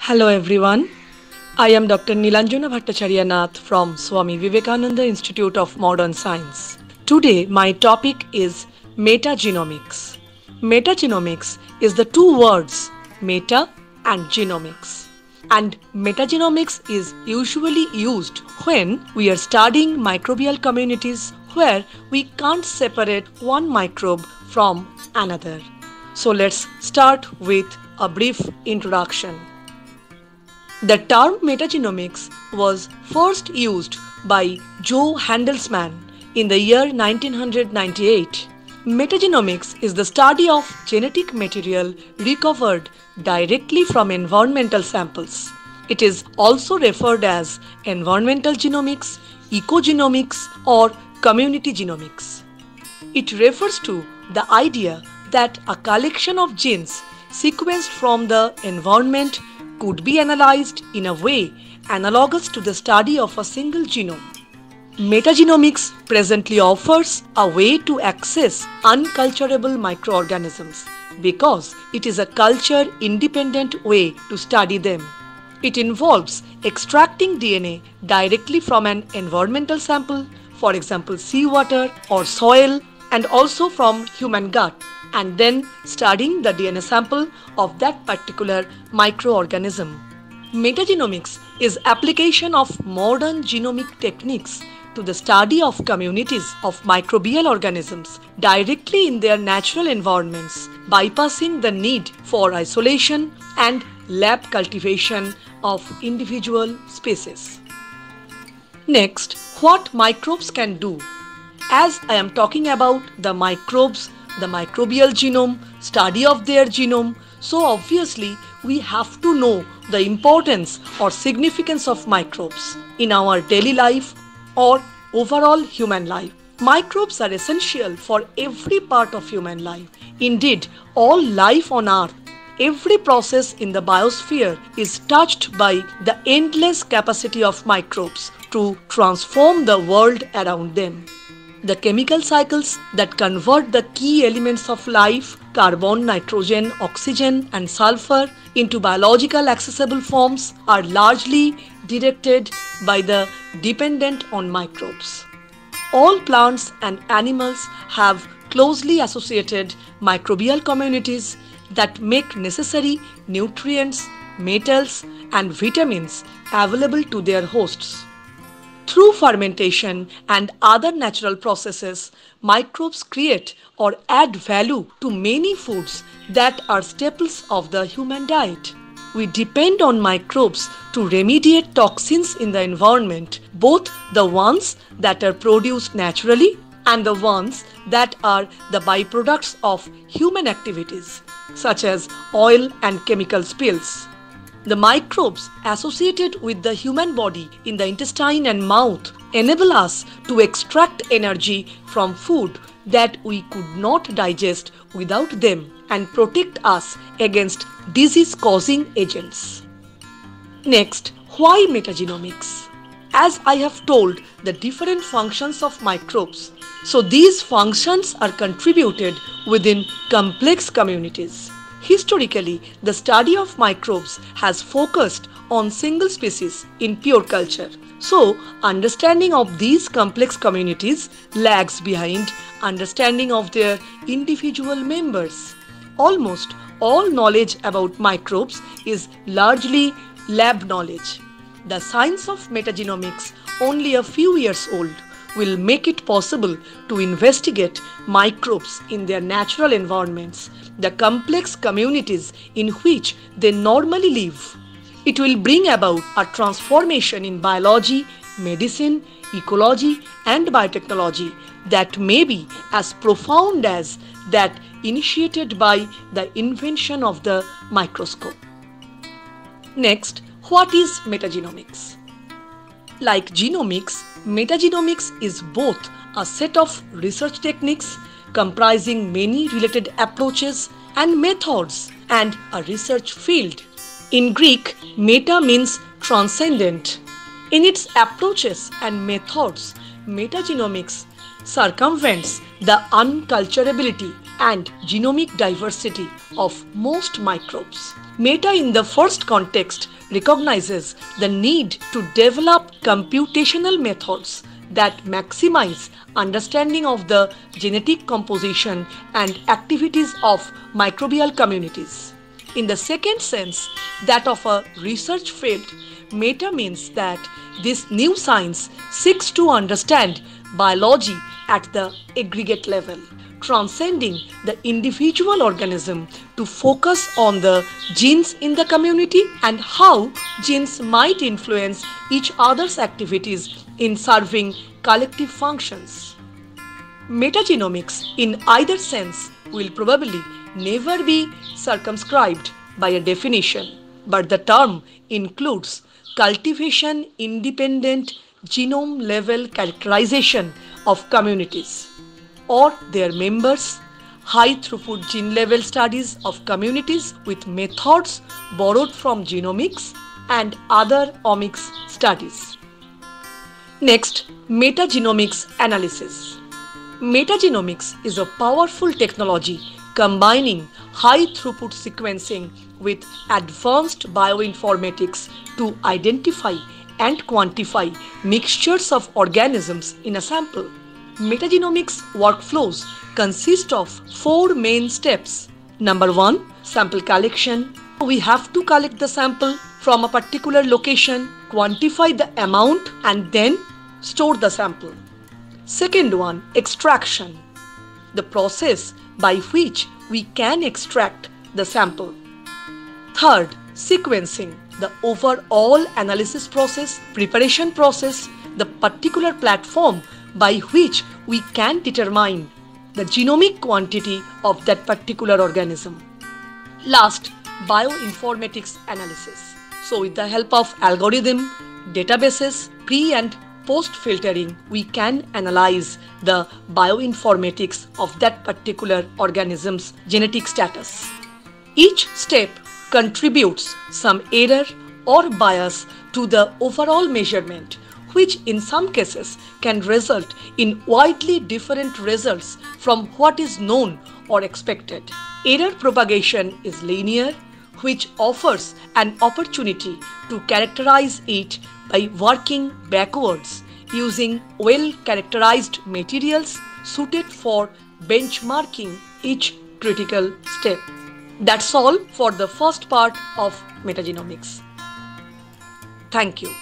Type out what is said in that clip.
Hello everyone. I am Dr. Nilanjana Bhattacharya Nath from Swami Vivekananda Institute of Modern Science. Today my topic is metagenomics. Metagenomics is the two words meta and genomics. And metagenomics is usually used when we are studying microbial communities where we can't separate one microbe from another. So let's start with a brief introduction. The term metagenomics was first used by Joe Handelsman in the year 1998. Metagenomics is the study of genetic material recovered directly from environmental samples. It is also referred as environmental genomics, ecogenomics, or community genomics. It refers to the idea that a collection of genes sequenced from the environment could be analyzed in a way analogous to the study of a single genome. Metagenomics presently offers a way to access unculturable microorganisms because it is a culture-independent way to study them. It involves extracting DNA directly from an environmental sample, for example seawater or soil, and also from human gut, and then studying the DNA sample of that particular microorganism. Metagenomics is application of modern genomic techniques to the study of communities of microbial organisms directly in their natural environments, bypassing the need for isolation and lab cultivation of individual species. Next, what microbes can do. As I am talking about the microbes, the microbial genome, study of their genome, so obviously we have to know the importance or significance of microbes in our daily life or overall human life. Microbes are essential for every part of human life. Indeed, all life on earth, every process in the biosphere is touched by the endless capacity of microbes to transform the world around them. The chemical cycles that convert the key elements of life, carbon, nitrogen, oxygen, and sulfur, into biological accessible forms are largely directed by the dependent on microbes. All plants and animals have closely associated microbial communities that make necessary nutrients, metals, and vitamins available to their hosts. Through fermentation and other natural processes, microbes create or add value to many foods that are staples of the human diet. We depend on microbes to remediate toxins in the environment, both the ones that are produced naturally and the ones that are the byproducts of human activities, such as oil and chemical spills. The microbes associated with the human body in the intestine and mouth enable us to extract energy from food that we could not digest without them and protect us against disease-causing agents. Next, why metagenomics? As I have told the different functions of microbes, so these functions are contributed within complex communities. Historically, the study of microbes has focused on single species in pure culture. So, understanding of these complex communities lags behind understanding of their individual members. Almost all knowledge about microbes is largely lab knowledge. The science of metagenomics, only a few years old, will make it possible to investigate microbes in their natural environments, the complex communities in which they normally live. It will bring about a transformation in biology, medicine, ecology, and biotechnology that may be as profound as that initiated by the invention of the microscope. Next, what is metagenomics? Like genomics, metagenomics is both a set of research techniques comprising many related approaches and methods and a research field. In Greek, meta means transcendent. In its approaches and methods, metagenomics circumvents the unculturability and genomic diversity of most microbes. Meta in the first context recognizes the need to develop computational methods that maximize understanding of the genetic composition and activities of microbial communities. In the second sense, that of a research field, meta means that this new science seeks to understand biology at the aggregate level, transcending the individual organism to focus on the genes in the community and how genes might influence each other's activities in serving collective functions. Metagenomics, in either sense, will probably never be circumscribed by a definition, but the term includes cultivation independent genome level characterization of communities or their members, high throughput gene level studies of communities with methods borrowed from genomics and other omics studies. Next, metagenomics analysis. Metagenomics is a powerful technology combining high throughput sequencing with advanced bioinformatics to identify and quantify mixtures of organisms in a sample. Metagenomics workflows consist of 4 main steps. Number 1, sample collection. We have to collect the sample from a particular location, quantify the amount and then store the sample. Second one, extraction. The process by which we can extract the sample. Third, sequencing. The overall analysis process, preparation process, the particular platform by which we can determine the genomic quantity of that particular organism. Last, bioinformatics analysis. So with the help of algorithm, databases, pre and post filtering, we can analyze the bioinformatics of that particular organism's genetic status. Each step contributes some error or bias to the overall measurement, which in some cases can result in widely different results from what is known or expected. Error propagation is linear, which offers an opportunity to characterize it by working backwards using well-characterized materials suited for benchmarking each critical step. That's all for the first part of metagenomics. Thank you.